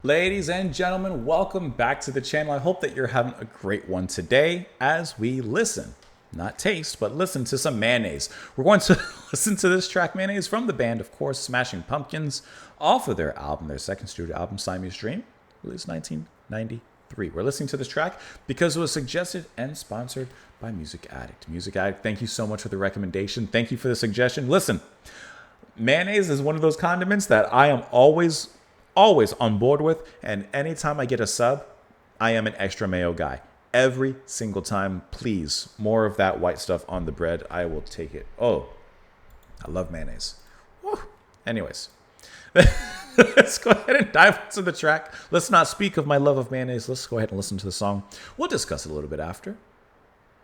Ladies and gentlemen, welcome back to the channel. I hope that you're having a great one today as we listen, not taste, but listen to some Mayonnaise. We're going to listen to this track, Mayonnaise, from the band, of course, Smashing Pumpkins, off of their album, their second studio album, Siamese Dream, released 1993. We're listening to this track because it was suggested and sponsored by Music Addict. Music Addict, thank you so much for the recommendation. Thank you for the suggestion. Listen, mayonnaise is one of those condiments that I am always on board with, and anytime I get a sub, I am an extra mayo guy. Every single time, please, more of that white stuff on the bread. I will take it. Oh, I love mayonnaise. Woo. Anyways, let's go ahead and dive into the track. Let's not speak of my love of mayonnaise. Let's go ahead and listen to the song. We'll discuss it a little bit after.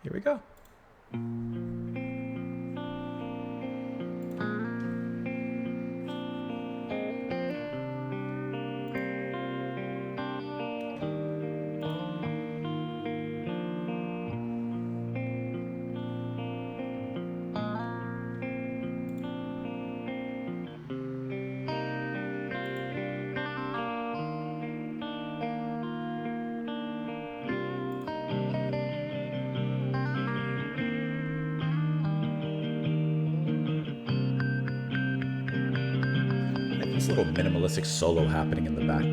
Here we go. This little minimalistic solo happening in the back.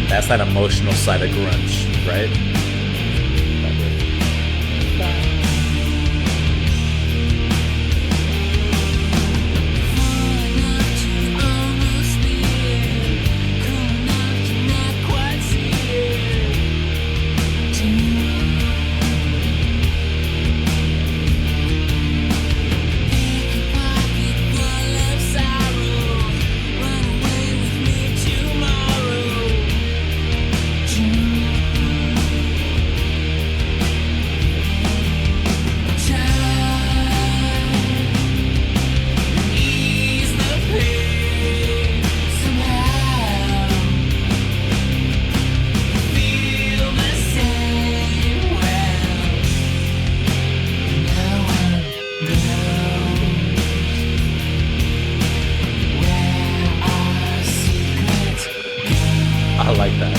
That's that emotional side of grunge, right? I like that.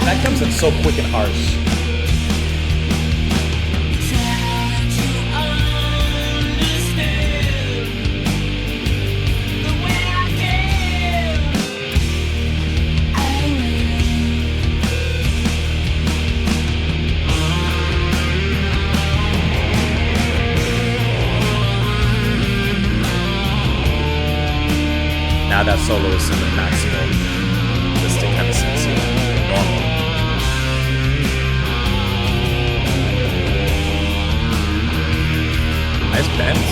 That comes in so quick and harsh. Now that solo is in the maximal. This thing kind of seems normal. Nice bends.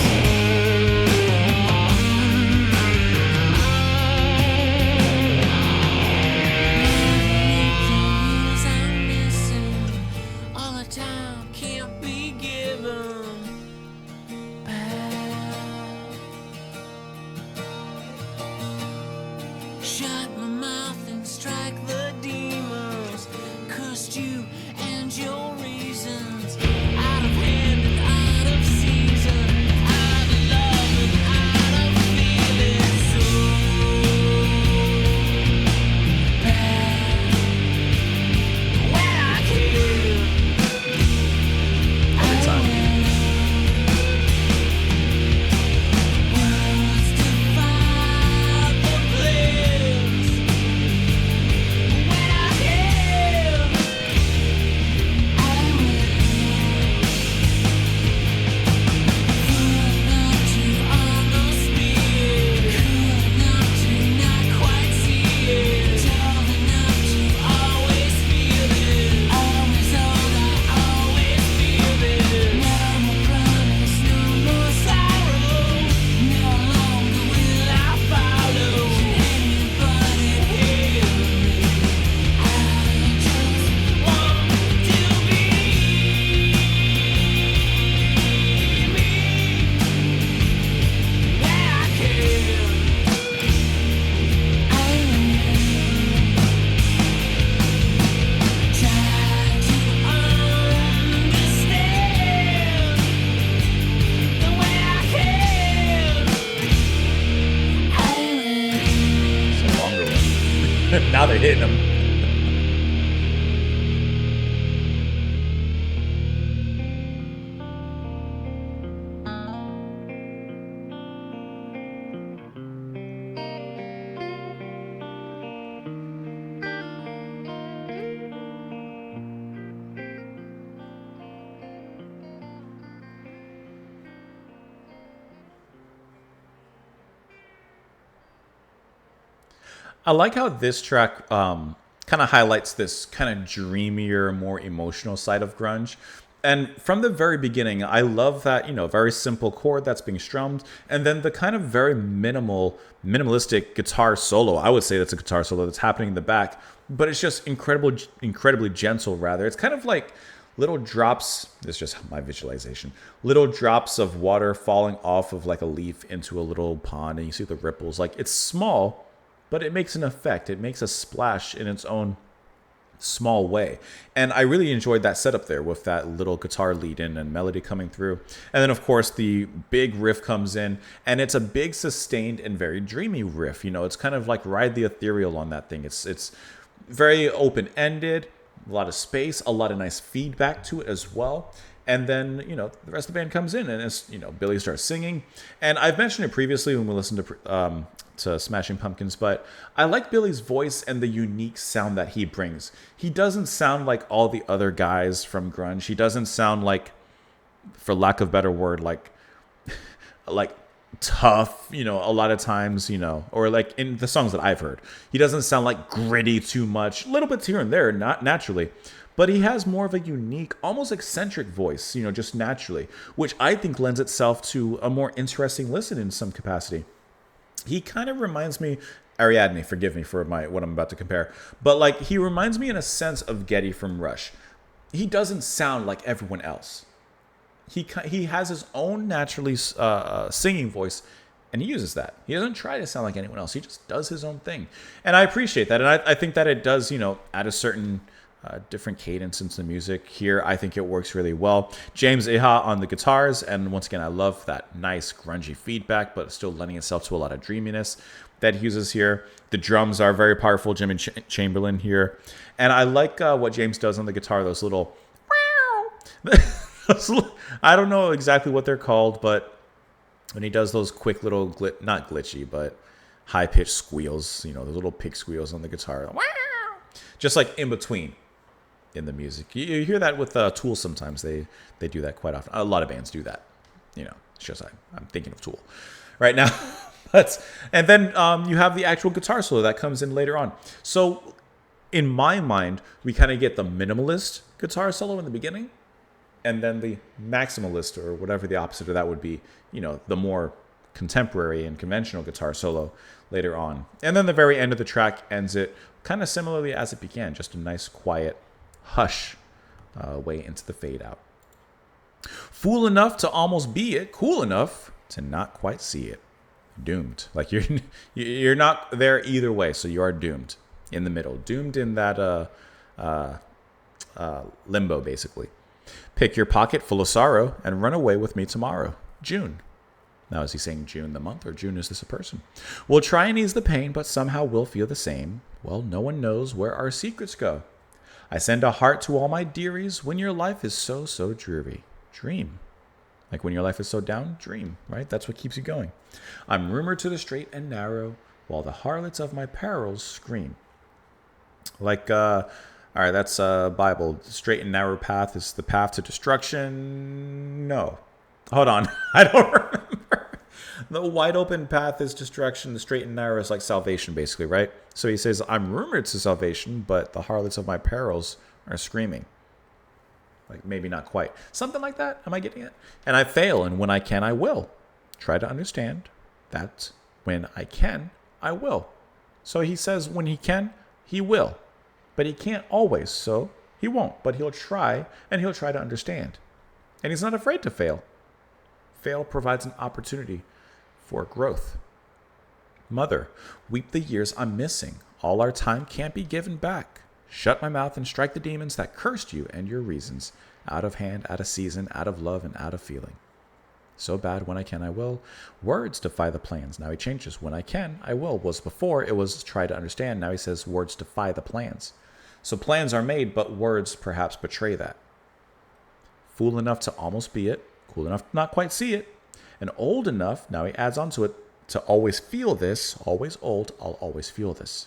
Shut my mouth and strike the demons. Cursed you and your reasons. Out of hand and out of season. Out Now they're hitting him. I like how this track kind of highlights this kind of dreamier, more emotional side of grunge. And from the very beginning, I love that, very simple chord that's being strummed, and then the kind of very minimalistic guitar solo. I would say that's a guitar solo that's happening in the back, but it's just incredibly gentle, rather. It's kind of like little drops, it's just my visualization, little drops of water falling off of like a leaf into a little pond, and you see the ripples. Like, it's small, but it makes an effect. It makes a splash in its own small way. And I really enjoyed that setup there with that little guitar lead in and melody coming through. And then, of course, the big riff comes in, and it's a big, sustained, and very dreamy riff. It's kind of like Ride the Ethereal on that thing. It's very open-ended, a lot of space, a lot of nice feedback to it as well. And then, the rest of the band comes in, and it's, Billy starts singing. And I've mentioned it previously when we listened to Smashing Pumpkins, but I like Billy's voice and the unique sound that he brings. He doesn't sound like all the other guys from grunge. He doesn't sound like, for lack of a better word, like tough, a lot of times, or like in the songs that I've heard. He doesn't sound like gritty too much, little bits here and there, not naturally. But he has more of a unique, almost eccentric voice, just naturally, which I think lends itself to a more interesting listen in some capacity. He kind of reminds me, Ariadne, forgive me for what I'm about to compare, but like he reminds me in a sense of Geddy from Rush. He doesn't sound like everyone else. He has his own naturally singing voice, and he uses that. He doesn't try to sound like anyone else. He just does his own thing, and I appreciate that. And I think that it does, add a certain different cadence into the music here. I think it works really well. James Iha on the guitars, and once again, I love that nice grungy feedback, but still lending itself to a lot of dreaminess that he uses here. The drums are very powerful, Jimmy Chamberlain here, and I like what James does on the guitar. Those little, I don't know exactly what they're called, but when he does those quick little not glitchy, but high pitched squeals, those little pig squeals on the guitar, just like in between. In the music, you hear that with Tool sometimes. They do that quite often. A lot of bands do that. It's just I'm thinking of Tool right now. And then you have the actual guitar solo that comes in later on. So in my mind, we kind of get the minimalist guitar solo in the beginning, and then the maximalist, or whatever the opposite of that would be. The more contemporary and conventional guitar solo later on. And then the very end of the track ends it kind of similarly as it began, just a nice quiet hush way into the fade out. Fool enough to almost be it, cool enough to not quite see it. Doomed. Like you're not there either way, so you are doomed in the middle. Doomed in that limbo, basically. Pick your pocket full of sorrow and run away with me tomorrow. June. Now, is he saying June the month, or June is this a person? We'll try and ease the pain, but somehow we'll feel the same. Well, no one knows where our secrets go. I send a heart to all my dearies when your life is so dreary. Dream. Like when your life is so down, dream, right? That's what keeps you going. I'm rumored to the straight and narrow while the harlots of my perils scream. Like, all right, that's Bible. The straight and narrow path is the path to destruction. No. Hold on. I don't remember. The wide open path is destruction. The straight and narrow is like salvation, basically, right? So he says, I'm rumored to salvation, but the harlots of my perils are screaming. Like, maybe not quite. Something like that. Am I getting it? And I fail, and when I can, I will. Try to understand that when I can, I will. So he says when he can, he will. But he can't always, so he won't. But he'll try, and he'll try to understand. And he's not afraid to fail. Fail provides an opportunity for growth. Mother, weep the years I'm missing. All our time can't be given back. Shut my mouth and strike the demons that cursed you and your reasons. Out of hand, out of season, out of love, and out of feeling. So bad, when I can, I will. Words defy the plans. Now he changes. When I can, I will. Was before, it was try to understand. Now he says words defy the plans. So plans are made, but words perhaps betray that. Fool enough to almost be it. Cool enough to not quite see it. And old enough, now he adds on to it, to always feel this. Always old, I'll always feel this.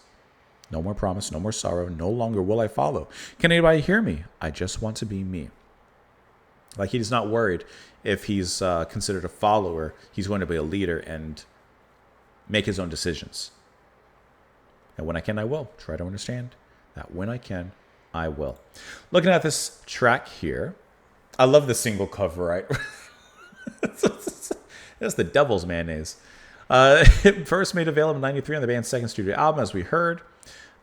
No more promise, no more sorrow. No longer will I follow. Can anybody hear me? I just want to be me. Like he's not worried if he's considered a follower. He's going to be a leader and make his own decisions. And when I can, I will. Try to understand that when I can, I will. Looking at this track here, I love the single cover, right? That's the Devil's Mayonnaise. It first made available in 93 on the band's second studio album, as we heard.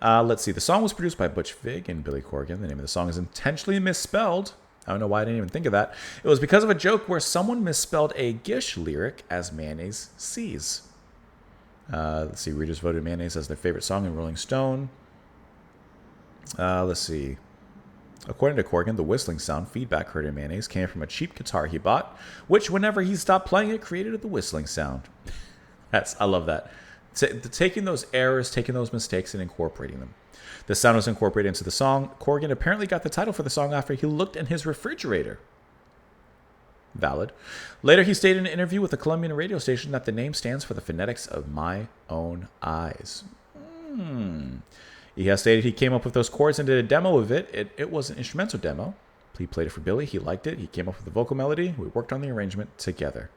Let's see. The song was produced by Butch Vig and Billy Corgan. The name of the song is intentionally misspelled. I don't know why I didn't even think of that. It was because of a joke where someone misspelled a Gish lyric as mayonnaise sees. Let's see. Readers voted Mayonnaise as their favorite song in Rolling Stone. Let's see. According to Corgan, the whistling sound feedback heard in Mayonnaise came from a cheap guitar he bought, which whenever he stopped playing it created the whistling sound. I love that. Taking those errors, taking those mistakes, and incorporating them. The sound was incorporated into the song. Corgan apparently got the title for the song after he looked in his refrigerator. Valid. Later, he stated in an interview with a Colombian radio station that the name stands for the phonetics of my own eyes. He has stated he came up with those chords and did a demo of it. It was an instrumental demo. He played it for Billy. He liked it. He came up with the vocal melody. We worked on the arrangement together.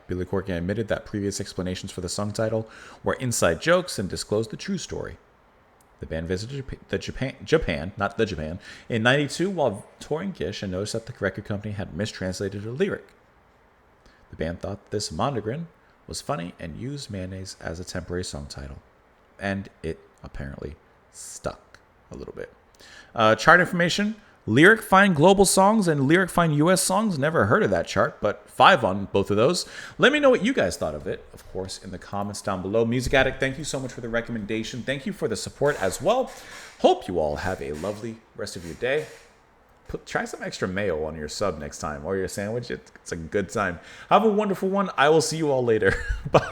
Billy Corgan admitted that previous explanations for the song title were inside jokes and disclosed the true story. The band visited Japan in 92 while touring Gish and noticed that the record company had mistranslated a lyric. The band thought this monogrin was funny and used Mayonnaise as a temporary song title. And it apparently stuck a little bit. Chart information. Lyric Find Global Songs and Lyric Find US Songs. Never heard of that chart, but 5 on both of those. Let me know what you guys thought of it, of course, in the comments down below. Music Addict, thank you so much for the recommendation. Thank you for the support as well. Hope you all have a lovely rest of your day. Try some extra mayo on your sub next time or your sandwich. It's a good time. Have a wonderful one. I will see you all later. Bye.